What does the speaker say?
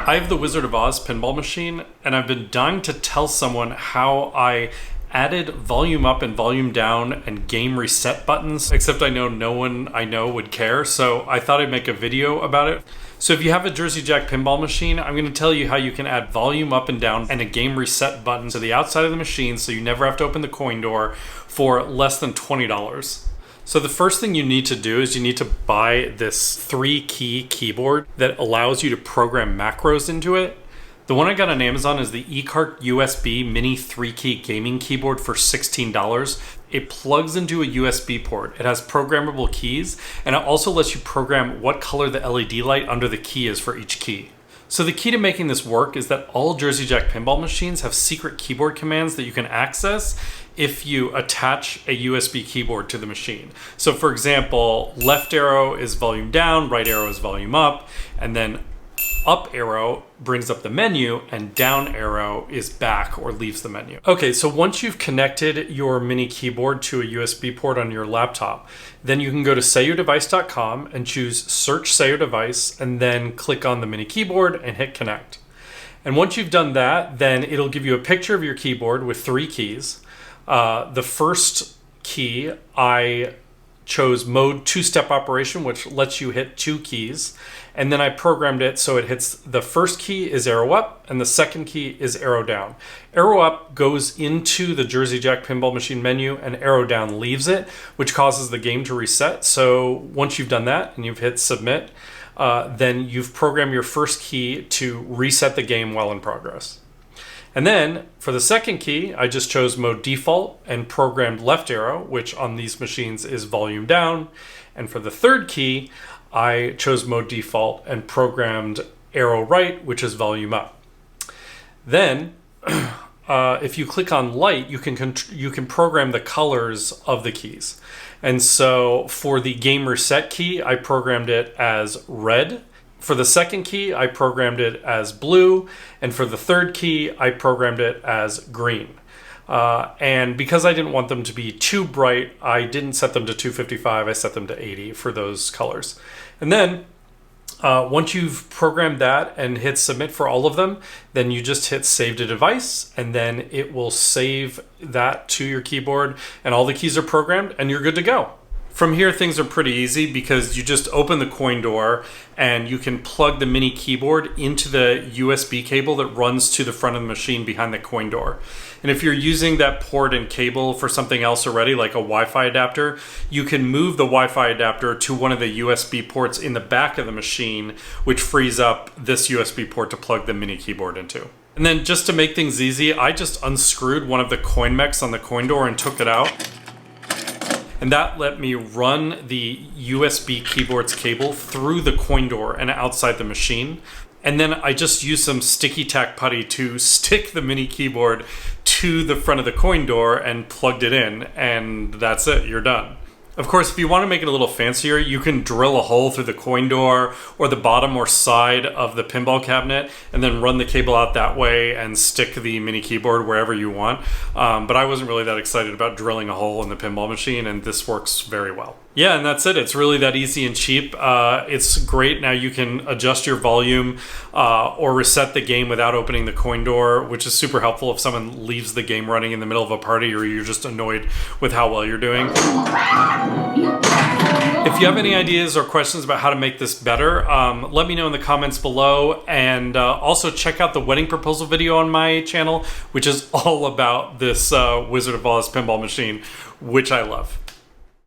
I have the Wizard of Oz pinball machine, and I've been dying to tell someone how I added volume up and volume down and game reset buttons, except I know no one I know would care, so I thought I'd make a video about it. So if you have a Jersey Jack pinball machine, I'm going to tell you how you can add volume up and down and a game reset button to the outside of the machine so you never have to open the coin door for less than $20. So the first thing you need to do is you need to buy this 3-key keyboard that allows you to program macros into it. The one I got on Amazon is the Leukart USB mini 3-key gaming keyboard for $16. It plugs into a USB port. It has programmable keys, and it also lets you program what color the LED light under the key is for each key. So the key to making this work is that all Jersey Jack pinball machines have secret keyboard commands that you can access if you attach a USB keyboard to the machine. So for example, left arrow is volume down, right arrow is volume up, and then up arrow brings up the menu and down arrow is back or leaves the menu. Okay, so once you've connected your mini keyboard to a USB port on your laptop, then you can go to sayyourdevice.com and choose search Say Your Device and then click on the mini keyboard and hit connect. And once you've done that, then it'll give you a picture of your keyboard with 3 keys. The first key, I chose mode 2-step operation, which lets you hit 2 keys. And then I programmed it so it hits the first key is arrow up and the second key is arrow down. Arrow up goes into the Jersey Jack pinball machine menu and arrow down leaves it, which causes the game to reset. So once you've done that and you've hit submit, then you've programmed your first key to reset the game while in progress. And then for the second key, I just chose mode default and programmed left arrow, which on these machines is volume down. And for the third key, I chose mode default and programmed arrow right, which is volume up. Then if you click on light, you can program the colors of the keys. And so for the game reset key, I programmed it as red. For the second key, I programmed it as blue, and for the third key, I programmed it as green. And because I didn't want them to be too bright, I didn't set them to 255, I set them to 80 for those colors. And then once you've programmed that and hit submit for all of them, then you just hit save to device, and then it will save that to your keyboard, and all the keys are programmed, and you're good to go. From here, things are pretty easy because you just open the coin door and you can plug the mini keyboard into the USB cable that runs to the front of the machine behind the coin door. And if you're using that port and cable for something else already, like a Wi-Fi adapter, you can move the Wi-Fi adapter to one of the USB ports in the back of the machine, which frees up this USB port to plug the mini keyboard into. And then just to make things easy, I just unscrewed one of the coin mechs on the coin door and took it out. And that let me run the USB keyboard's cable through the coin door and outside the machine. And then I just used some sticky tack putty to stick the mini keyboard to the front of the coin door and plugged it in. And that's it, you're done. Of course, if you want to make it a little fancier, you can drill a hole through the coin door or the bottom or side of the pinball cabinet and then run the cable out that way and stick the mini keyboard wherever you want. But I wasn't really that excited about drilling a hole in the pinball machine, and this works very well. Yeah, and that's it. It's really that easy and cheap. It's great. Now you can adjust your volume or reset the game without opening the coin door, which is super helpful if someone leaves the game running in the middle of a party or you're just annoyed with how well you're doing. If you have any ideas or questions about how to make this better, let me know in the comments below, and also check out the wedding proposal video on my channel, which is all about this Wizard of Oz pinball machine, which I love.